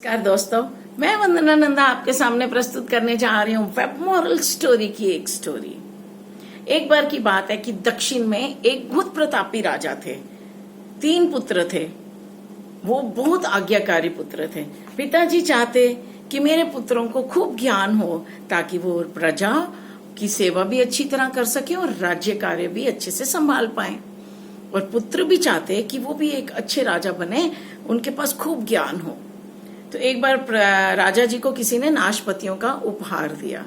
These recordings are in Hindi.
नमस्कार दोस्तों, मैं वंदना नंदा आपके सामने प्रस्तुत करने जा रही हूँ वेब मॉरल स्टोरी की एक स्टोरी। एक बार की बात है कि दक्षिण में एक बहुत प्रतापी राजा थे। 3 पुत्र थे। वो बहुत आज्ञाकारी पुत्र थे। पिताजी चाहते कि मेरे पुत्रों को खूब ज्ञान हो ताकि वो प्रजा की सेवा भी अच्छी तरह कर सके और राज्य कार्य भी अच्छे से संभाल पाए। और पुत्र भी चाहते कि वो भी एक अच्छे राजा बने, उनके पास खूब ज्ञान हो। तो एक बार राजा जी को किसी ने नाशपतियों का उपहार दिया।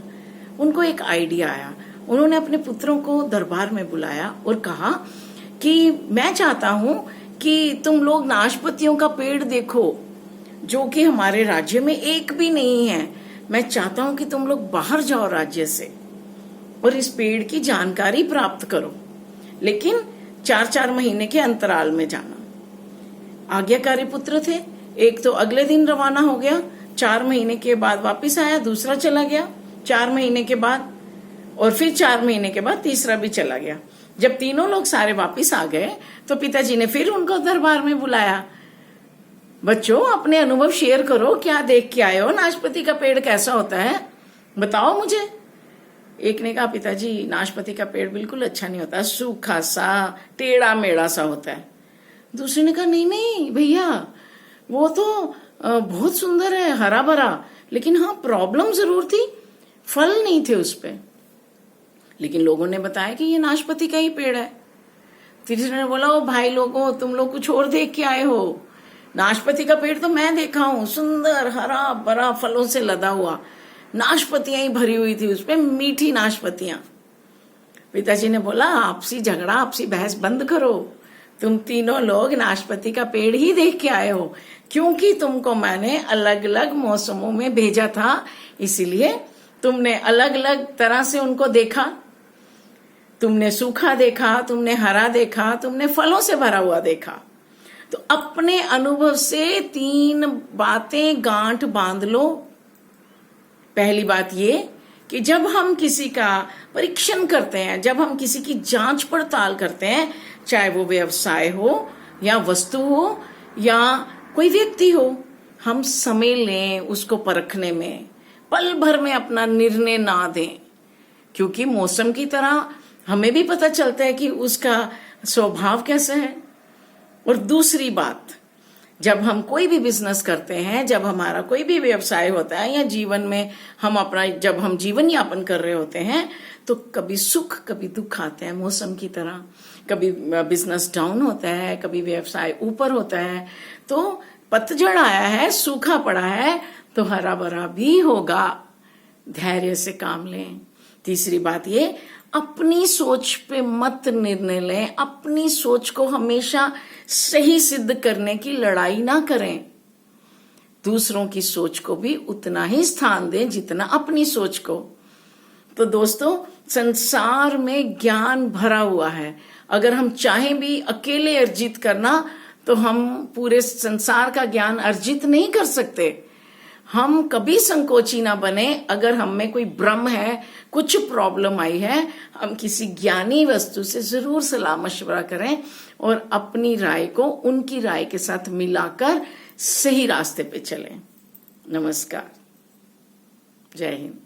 उनको एक आइडिया आया। उन्होंने अपने पुत्रों को दरबार में बुलाया और कहा कि मैं चाहता हूं कि तुम लोग नाशपतियों का पेड़ देखो जो कि हमारे राज्य में एक भी नहीं है। मैं चाहता हूं कि तुम लोग बाहर जाओ राज्य से और इस पेड़ की जानकारी प्राप्त करो, लेकिन 4-4 महीने के अंतराल में जाना। आज्ञाकारी पुत्र थे। एक तो अगले दिन रवाना हो गया, 4 महीने के बाद वापस आया, दूसरा चला गया 4 महीने के बाद, और फिर 4 महीने के बाद तीसरा भी चला गया। जब तीनों लोग सारे वापस आ गए तो पिताजी ने फिर उनको दरबार में बुलाया। बच्चों, अपने अनुभव शेयर करो, क्या देख के आए हो, नाशपति का पेड़ कैसा होता है, बताओ मुझे। एक ने कहा, पिताजी नाशपति का पेड़ बिल्कुल अच्छा नहीं होता, सूखा सा टेढ़ा मेढ़ा सा होता है। दूसरे ने कहा, नहीं नहीं भैया, वो तो बहुत सुंदर है, हरा भरा, लेकिन हाँ प्रॉब्लम जरूर थी, फल नहीं थे उस पे। लेकिन लोगों ने बताया कि ये नाशपति का ही पेड़ है। तीसरे ने बोला, ओ भाई लोगों, तुम लोग कुछ और देख के आए हो। नाशपति का पेड़ तो मैं देखा हूं, सुंदर हरा भरा फलों से लदा हुआ, नाशपतियां ही भरी हुई थी उस पे, मीठी नाशपतियां। पिताजी ने बोला, आपसी झगड़ा, आपसी बहस बंद करो। तुम तीनों लोग नाशपति का पेड़ ही देख के आए हो, क्योंकि तुमको मैंने अलग अलग मौसमों में भेजा था, इसीलिए तुमने अलग अलग तरह से उनको देखा। तुमने सूखा देखा, तुमने हरा देखा, तुमने फलों से भरा हुआ देखा। तो अपने अनुभव से 3 बातें गांठ बांध लो। पहली बात ये कि जब हम किसी का परीक्षण करते हैं, जब हम किसी की जांच पड़ताल करते हैं, चाहे वो व्यवसाय हो या वस्तु हो या कोई व्यक्ति हो, हम समय लें उसको परखने में, पल भर में अपना निर्णय ना दें, क्योंकि मौसम की तरह हमें भी पता चलता है कि उसका स्वभाव कैसा है। और दूसरी बात, जब हम कोई भी बिजनेस करते हैं, जब हमारा कोई भी व्यवसाय होता है या जीवन में जब हम जीवन यापन कर रहे होते हैं, तो कभी सुख कभी दुख आते हैं मौसम की तरह। कभी बिजनेस डाउन होता है, कभी व्यवसाय ऊपर होता है। तो पतझड़ आया है, सूखा पड़ा है, तो हरा भरा भी होगा। धैर्य से काम लें। तीसरी बात ये, अपनी सोच पे मत निर्णय लें। अपनी सोच को हमेशा सही सिद्ध करने की लड़ाई ना करें। दूसरों की सोच को भी उतना ही स्थान दें जितना अपनी सोच को। तो दोस्तों, संसार में ज्ञान भरा हुआ है। अगर हम चाहें भी अकेले अर्जित करना, तो हम पूरे संसार का ज्ञान अर्जित नहीं कर सकते। हम कभी संकोची ना बने। अगर हम में कोई भ्रम है, कुछ प्रॉब्लम आई है, हम किसी ज्ञानी वस्तु से जरूर सलाह मशवरा करें और अपनी राय को उनकी राय के साथ मिलाकर सही रास्ते पे चलें। नमस्कार, जय हिंद।